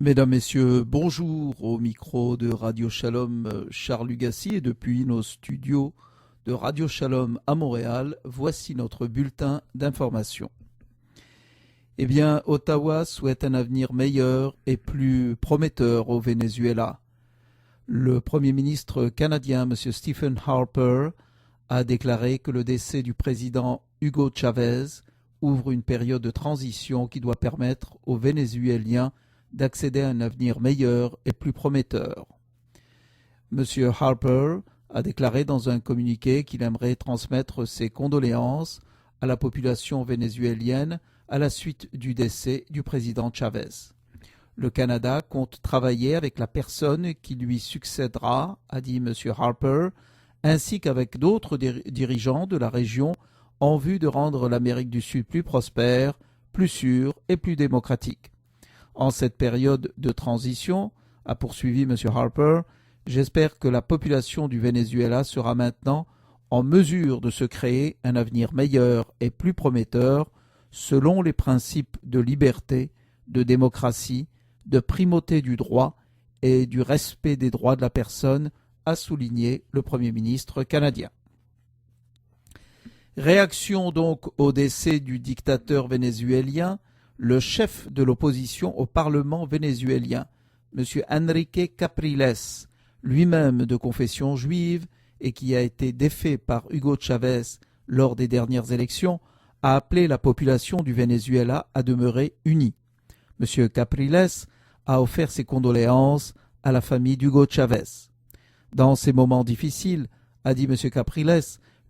Mesdames, Messieurs, bonjour au micro de Radio Shalom, Charles Lugassi, et depuis nos studios de Radio Shalom à Montréal, voici notre bulletin d'information. Eh bien, Ottawa souhaite un avenir meilleur et plus prometteur au Venezuela. Le Premier ministre canadien, M. Stephen Harper, a déclaré que le décès du président Hugo Chavez ouvre une période de transition qui doit permettre aux Vénézuéliens d'accéder à un avenir meilleur et plus prometteur. M. Harper a déclaré dans un communiqué qu'il aimerait transmettre ses condoléances à la population vénézuélienne à la suite du décès du président Chavez. Le Canada compte travailler avec la personne qui lui succédera, a dit M. Harper, ainsi qu'avec d'autres dirigeants de la région en vue de rendre l'Amérique du Sud plus prospère, plus sûre et plus démocratique. En cette période de transition, a poursuivi M. Harper, j'espère que la population du Venezuela sera maintenant en mesure de se créer un avenir meilleur et plus prometteur selon les principes de liberté, de démocratie, de primauté du droit et du respect des droits de la personne, a souligné le Premier ministre canadien. Réaction donc au décès du dictateur vénézuélien, le chef de l'opposition au Parlement vénézuélien, M. Enrique Capriles, lui-même de confession juive et qui a été défait par Hugo Chavez lors des dernières élections, a appelé la population du Venezuela à demeurer unie. M. Capriles a offert ses condoléances à la famille d'Hugo Chavez. Dans ces moments difficiles, a dit M. Capriles,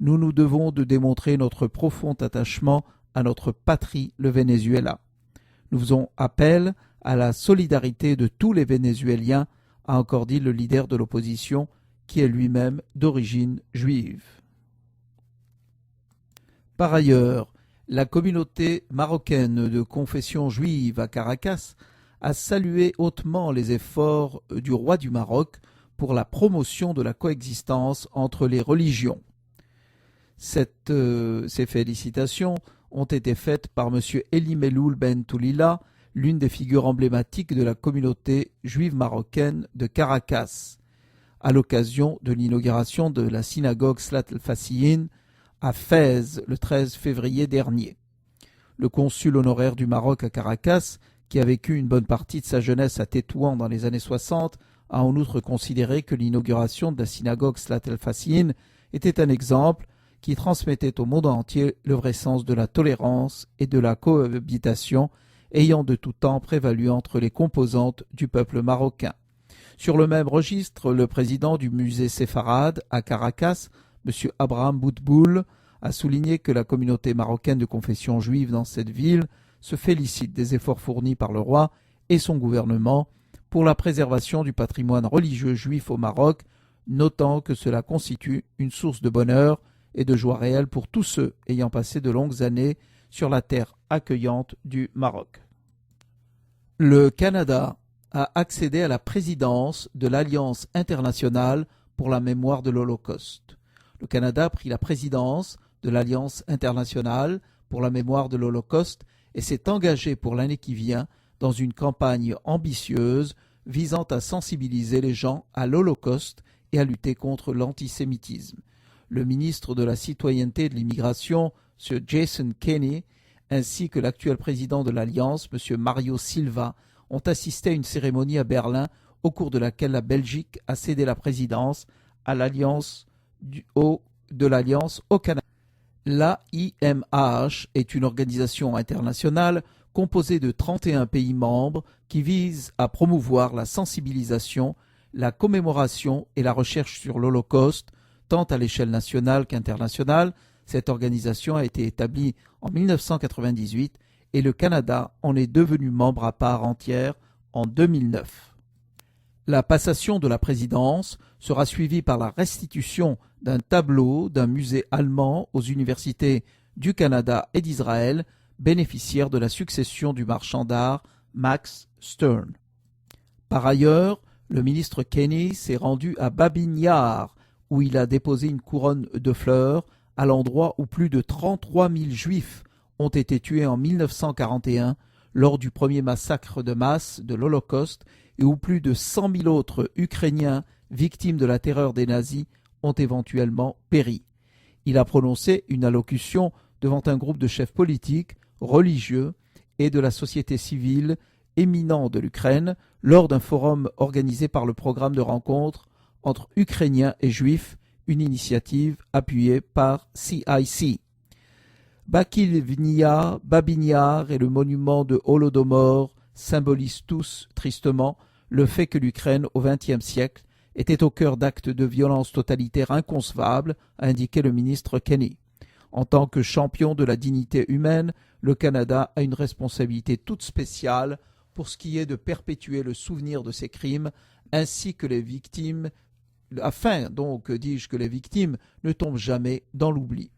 nous nous devons de démontrer notre profond attachement à notre patrie, le Venezuela. Nous faisons appel à la solidarité de tous les Vénézuéliens, a encore dit le leader de l'opposition, qui est lui-même d'origine juive. Par ailleurs, la communauté marocaine de confession juive à Caracas a salué hautement les efforts du roi du Maroc pour la promotion de la coexistence entre les religions. Ces félicitations ont été faites par M. Elimeloul Ben Toulila, l'une des figures emblématiques de la communauté juive marocaine de Caracas, à l'occasion de l'inauguration de la synagogue Slat el-Fassiyin à Fès le 13 février dernier. Le consul honoraire du Maroc à Caracas, qui a vécu une bonne partie de sa jeunesse à Tétouan dans les années 60, a en outre considéré que l'inauguration de la synagogue Slat el-Fassiyin était un exemple qui transmettait au monde entier le vrai sens de la tolérance et de la cohabitation ayant de tout temps prévalu entre les composantes du peuple marocain. Sur le même registre, le président du musée séfarade à Caracas, M. Abraham Boutboul, a souligné que la communauté marocaine de confession juive dans cette ville se félicite des efforts fournis par le roi et son gouvernement pour la préservation du patrimoine religieux juif au Maroc, notant que cela constitue une source de bonheur et de joie réelle pour tous ceux ayant passé de longues années sur la terre accueillante du Maroc. Le Canada a accédé à la présidence de l'Alliance internationale pour la mémoire de l'Holocauste. Le Canada a pris la présidence de l'Alliance internationale pour la mémoire de l'Holocauste et s'est engagé pour l'année qui vient dans une campagne ambitieuse visant à sensibiliser les gens à l'Holocauste et à lutter contre l'antisémitisme. Le ministre de la Citoyenneté et de l'Immigration, M. Jason Kenney, ainsi que l'actuel président de l'Alliance, M. Mario Silva, ont assisté à une cérémonie à Berlin au cours de laquelle la Belgique a cédé la présidence à l'Alliance au Canada. L'AIMH est une organisation internationale composée de 31 pays membres qui vise à promouvoir la sensibilisation, la commémoration et la recherche sur l'Holocauste, tant à l'échelle nationale qu'internationale. Cette organisation a été établie en 1998 et le Canada en est devenu membre à part entière en 2009. La passation de la présidence sera suivie par la restitution d'un tableau d'un musée allemand aux universités du Canada et d'Israël, bénéficiaire de la succession du marchand d'art Max Stern. Par ailleurs, le ministre Kenney s'est rendu à Babin Yar, où il a déposé une couronne de fleurs à l'endroit où plus de 33 000 juifs ont été tués en 1941 lors du premier massacre de masse de l'Holocauste et où plus de 100 000 autres Ukrainiens victimes de la terreur des nazis ont éventuellement péri. Il a prononcé une allocution devant un groupe de chefs politiques, religieux et de la société civile éminents de l'Ukraine lors d'un forum organisé par le programme de rencontre entre Ukrainiens et Juifs, une initiative appuyée par CIC. Bakivnia, Babiniar et le monument de Holodomor symbolisent tous, tristement, le fait que l'Ukraine, au XXe siècle, était au cœur d'actes de violence totalitaire inconcevables, a indiqué le ministre Kenney. En tant que champion de la dignité humaine, le Canada a une responsabilité toute spéciale pour ce qui est de perpétuer le souvenir de ces crimes, ainsi que les victimes, afin donc, dis-je, que les victimes ne tombent jamais dans l'oubli.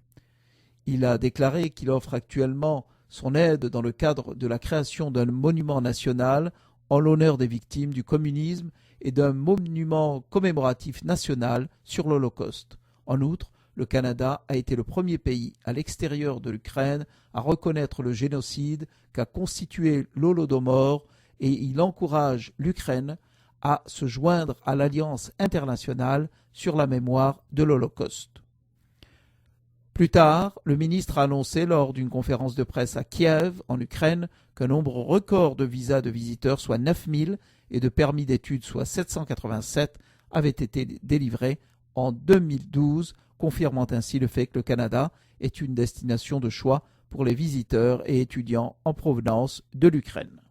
Il a déclaré qu'il offre actuellement son aide dans le cadre de la création d'un monument national en l'honneur des victimes du communisme et d'un monument commémoratif national sur l'Holocauste. En outre, le Canada a été le premier pays à l'extérieur de l'Ukraine à reconnaître le génocide qu'a constitué l'Holodomor et il encourage l'Ukraine à se joindre à l'Alliance internationale sur la mémoire de l'Holocauste. Plus tard, le ministre a annoncé lors d'une conférence de presse à Kiev, en Ukraine, qu'un nombre record de visas de visiteurs, soit 9000, et de permis d'études, soit 787, avaient été délivrés en 2012, confirmant ainsi le fait que le Canada est une destination de choix pour les visiteurs et étudiants en provenance de l'Ukraine.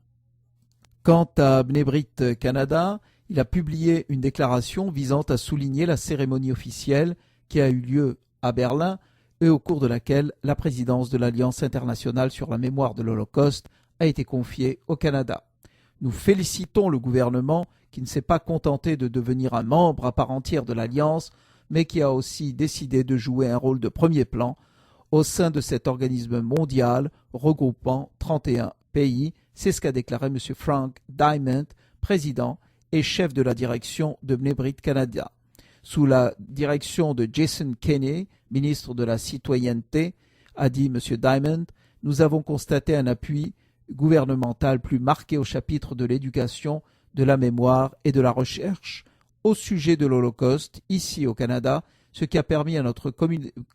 Quant à Bnei Brit Canada, il a publié une déclaration visant à souligner la cérémonie officielle qui a eu lieu à Berlin et au cours de laquelle la présidence de l'Alliance internationale sur la mémoire de l'Holocauste a été confiée au Canada. Nous félicitons le gouvernement qui ne s'est pas contenté de devenir un membre à part entière de l'Alliance, mais qui a aussi décidé de jouer un rôle de premier plan au sein de cet organisme mondial regroupant 31 pays. C'est ce qu'a déclaré M. Frank Diamond, président et chef de la direction de Bnei Brit Canada. Sous la direction de Jason Kenney, ministre de la Citoyenneté, a dit M. Diamond, nous avons constaté un appui gouvernemental plus marqué au chapitre de l'éducation, de la mémoire et de la recherche au sujet de l'Holocauste ici au Canada, ce qui a permis à notre